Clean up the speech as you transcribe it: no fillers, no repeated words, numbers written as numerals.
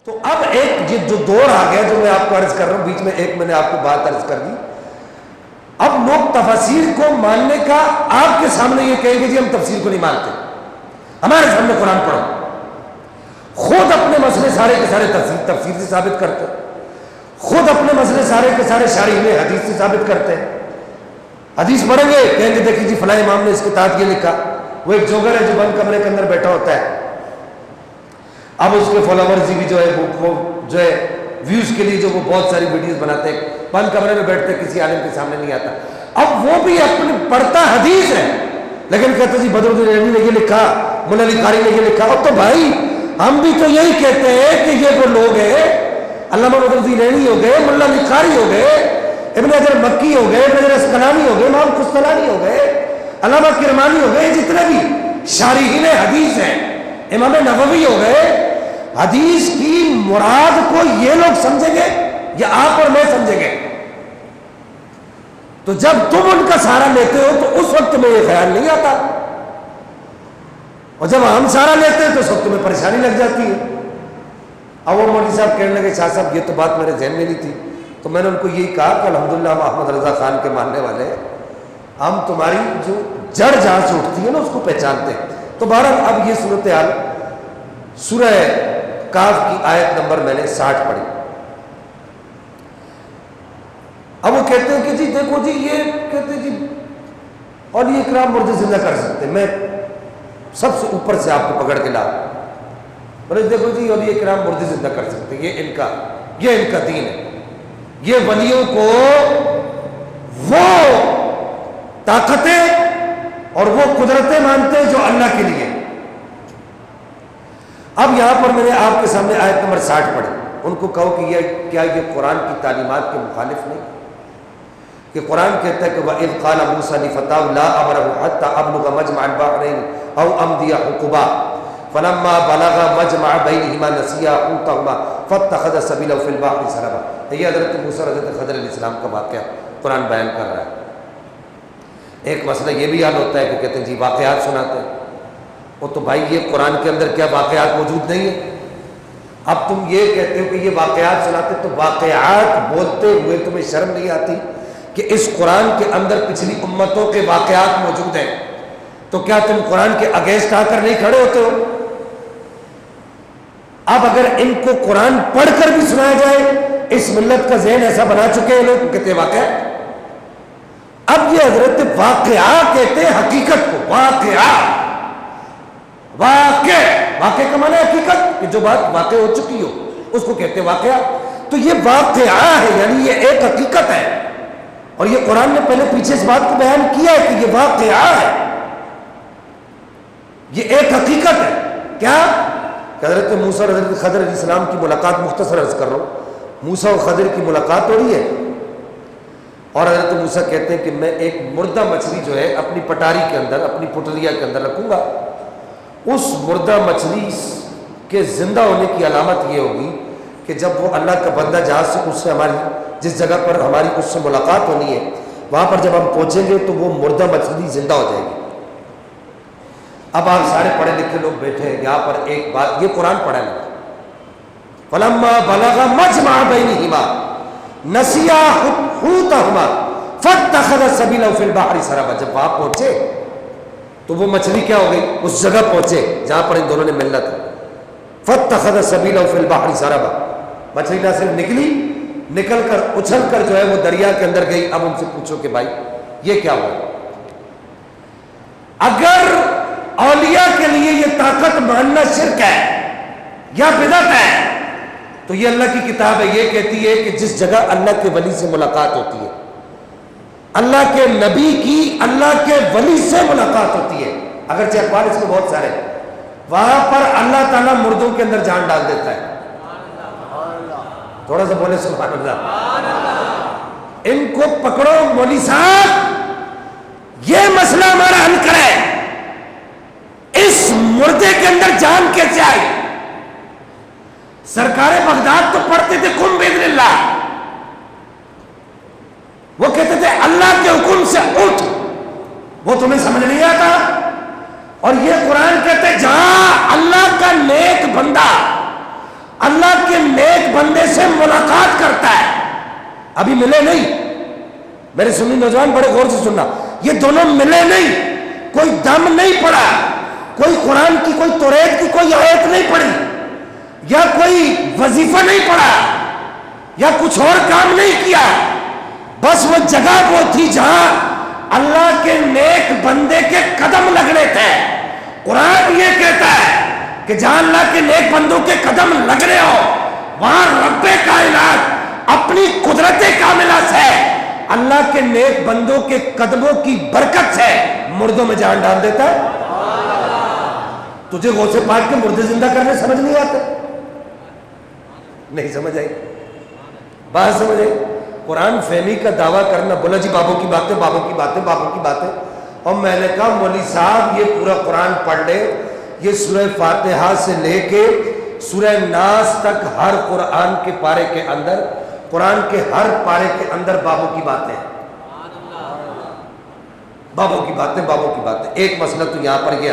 تو اب ایک یہ جو دور آ گیا جو میں آپ کو عرض کر رہا ہوں، بیچ میں ایک میں نے آپ کو بات عرض کر دی، اب لوگ تفاسیر کو ماننے کا آپ کے سامنے یہ کہیں گے جی ہم تفسیر کو نہیں مانتے، ہمارے سامنے قرآن پڑھو، خود اپنے مسئلے سارے کے سارے تفسیر سے ثابت کرتے ہیں، خود اپنے مسئلے سارے کے سارے شارحین حدیث سے ثابت کرتے ہیں، حدیث پڑھیں گے کہیں گے دیکھیں جی فلاں امام نے اس کے تحت یہ لکھا، وہ ایک جوگر ہے جو بند کمرے کے اندر بیٹھا ہوتا ہے، اب اس کے فالوورز بھی جو ہے وہ جو ہے ویوز کے لیے جو وہ بہت ساری ویڈیوز بناتے ہیں، بند کمرے میں بیٹھتے کسی عالم کے سامنے نہیں آتا، اب وہ بھی اپنی پڑھتا حدیث ہے لیکن کہتے جی بدر الدین ایلچی نے یہ لکھا، مولا علی قاری نے یہ لکھا، اب تو بھائی ہم بھی تو یہی کہتے ہیں کہ یہ وہ لوگ ہیں، علامہ بدر الدین ایلچی ہو گئے، مولا علی قاری ہو گئے، ابن حجر مکی ہو گئے، ابن حجر اسقلانی ہو گئے، امام قسطلانی ہو گئے، علامہ کرمانی ہو گئے، جتنے بھی شارحین حدیث ہیں، امام نووی ہو گئے، حدیث کی مراد کو یہ لوگ سمجھیں گے یا آپ اور میں سمجھیں گے؟ تو جب تم ان کا سہارا لیتے ہو تو اس وقت میں یہ خیال نہیں آتا، اور جب ہم سہارا لیتے ہیں تو اس وقت میں پریشانی لگ جاتی ہے۔ اب وہ مولوی صاحب کہنے لگے شاہ صاحب یہ تو بات میرے ذہن میں نہیں تھی، تو میں نے ان کو یہی کہا کہ الحمدللہ ہم احمد رضا خان کے ماننے والے ہیں، ہم تمہاری جو جڑ جہاں سے اٹھتی ہے نا اس کو پہچانتے ہیں۔ تو بہرحال اب یہ صورتحال سورہ کاف کی آیت نمبر میں نے 60 پڑھی۔ اب وہ کہتے ہیں کہ جی دیکھو جی یہ کہتے ہیں جی اولیاء کرام مردے زندہ کر سکتے ہیں، میں سب سے اوپر سے آپ کو پکڑ کے لا بولے دیکھو جی اولیاء کرام مردے زندہ کر سکتے ہیں، یہ ان کا دین ہے، یہ ولیوں کو وہ طاقتیں اور وہ قدرتیں مانتے ہیں جو اللہ کے لیے۔ اب یہاں پر میں نے آپ کے سامنے آیت نمبر 60 پڑھی، ان کو کہو کہ کیا یہ قرآن کی تعلیمات کے مخالف نہیں کہ قرآن کہتا ہے کہ وَإِذْ قَالَ مُوسَىٰ لِفَتَاهُ لَا أَبْرَحُ حَتَّىٰ أَبْلُغَ مَجْمَعَ الْبَحْرَيْنِ أَوْ أَمْضِيَ حُقُبًا فَلَمَّا بَلَغَ مَجْمَعَ بَيْنِهِمَا نَسِيَا حُوتَهُمَا فَاتَّخَذَ سَبِيلَهُ فِي الْبَحْرِ سَرَبًا۔ یہ حضرت موسیٰ اور حضرت خضر علیہ السلام کا واقعہ قرآن بیان کر رہا ہے۔ ایک مسئلہ یہ بھی حل ہوتا ہے کہ کہتے ہیں جی واقعات سناتے ہیں، وہ تو بھائی یہ قرآن کے اندر کیا واقعات موجود نہیں ہیں؟ اب تم یہ کہتے ہو کہ یہ واقعات سناتے، تو واقعات بولتے ہوئے تمہیں شرم نہیں آتی کہ اس قرآن کے اندر پچھلی امتوں کے واقعات موجود ہیں؟ تو کیا تم قرآن کے اگینسٹ آ کر نہیں کھڑے ہوتے ہو؟ اب اگر ان کو قرآن پڑھ کر بھی سنایا جائے، اس ملت کا ذہن ایسا بنا چکے ہیں لوگ کہتے ہیں واقعہ، اب یہ حضرت واقعہ کہتے ہیں حقیقت کو، واقع کا معنی حقیقت کہ جو بات واقع ہو چکی ہو اس کو کہتے ہیں واقعہ۔ تو یہ واقعہ ہے، یعنی یہ ایک حقیقت ہے، اور یہ قرآن نے پہلے پیچھے اس بات کو بیان کیا ہے کہ یہ واقعہ ہے، یہ ایک حقیقت ہے۔ کیا کہ حضرت موسیٰ اور حضرت خضر علیہ السلام کی ملاقات، مختصر عرض کر رہا ہوں، موسیٰ اور خضر کی ملاقات ہو رہی ہے، اور حضرت موسیٰ کہتے ہیں کہ میں ایک مردہ مچھلی جو ہے اپنی پٹاری کے اندر، اپنی پٹریا کے اندر رکھوں گا، اس مردہ مچھلی کے زندہ ہونے کی علامت یہ ہوگی کہ جب وہ اللہ کا بندہ جہاز سے اس سے ہماری جس جگہ پر ہماری اس سے ملاقات ہونی ہے وہاں پر جب ہم پہنچیں گے تو وہ مردہ مچھلی زندہ ہو جائے گی۔ اب آپ سارے پڑھے لکھے لوگ بیٹھے ہیں، یہاں پر ایک بات، یہ قرآن پڑھا ہے، فَلَمَّا بَلَغَ مَجْمَعَ بَيْنِهِمَا نَسِيَا حُوتَهُمَا فَاتَّخَذَ سَبِيلَهُ فِي الْبَحْرِ سَرَبًا۔ جب وہاں پہنچے تو وہ مچھلی کیا ہو گئی، اس جگہ پہنچے جہاں پر ان دونوں نے ملنا تھا، فَاتَّخَذَ سَبِيلَهُ فِي الْبَحْرِ سَرَبًا، مچھلی نہ صرف نکل کر اچھل کر جو ہے وہ دریا کے اندر گئی۔ اب ان سے پوچھو کہ بھائی یہ کیا ہوا؟ اگر اولیاء کے لیے یہ طاقت ماننا شرک ہے یا بدعت ہے تو یہ اللہ کی کتاب ہے، یہ کہتی ہے کہ جس جگہ اللہ کے ولی سے ملاقات ہوتی ہے، اللہ کے نبی کی اللہ کے ولی سے ملاقات ہوتی ہے، اگرچہ اخبار اس میں بہت سارے، وہاں پر اللہ تعالیٰ مردوں کے اندر جان ڈال دیتا ہے۔ تھوڑا سا بولے سبحان اللہ۔ ان کو پکڑو مولوی صاحب، یہ مسئلہ ہمارا حل کرے، اس مردے کے اندر جان کیسے آئی؟ سرکار بغداد تو پڑھتے تھے قم باذن اللہ، وہ کہتے تھے اللہ کے حکم سے اٹھ، وہ تمہیں سمجھ نہیں آتا؟ اور یہ قرآن کہتے جہاں اللہ کا نیک بندہ اللہ کے نیک بندے سے ملاقات کرتا ہے. ابھی ملے نہیں, میرے سنی نوجوان بڑے غور سے سننا, یہ دونوں ملے نہیں, کوئی دم نہیں پڑا, کوئی قرآن کی کوئی توریت کی کوئی آیت نہیں پڑھی, یا کوئی وظیفہ نہیں پڑھا, یا کچھ اور کام نہیں کیا. بس وہ جگہ وہ تھی جہاں اللہ کے نیک بندے کے قدم لگنے تھے. قرآن یہ کہتا ہے کہ جہاں اللہ کے نیک بندوں کے قدم لگ رہے ہو وہاں رب کائنات اپنی قدرت کاملہ سے اللہ کے نیک بندوں کے قدموں کی برکت سے مردوں میں جان ڈال دیتا ہے. تجھے غوث پاک کے مردے زندہ کرنے سمجھ نہیں آتے؟ نہیں سمجھ آئی بات؟ سمجھ آئی؟ قرآن فہمی کا دعویٰ کرنا, بولا جی بابوں کی باتیں, بابوں کی باتیں, بابوں کی باتیں. اور میں نے کہا مولوی صاحب یہ پورا قرآن پڑھ لے, یہ سورہ فاتحہ سے لے کے سورہ ناس تک ہر قرآن کے پارے کے اندر, قرآن کے ہر پارے کے اندر بابوں کی باتیں, بابوں کی باتیں, بابوں کی باتیں. ایک مسئلہ تو یہاں پر یہ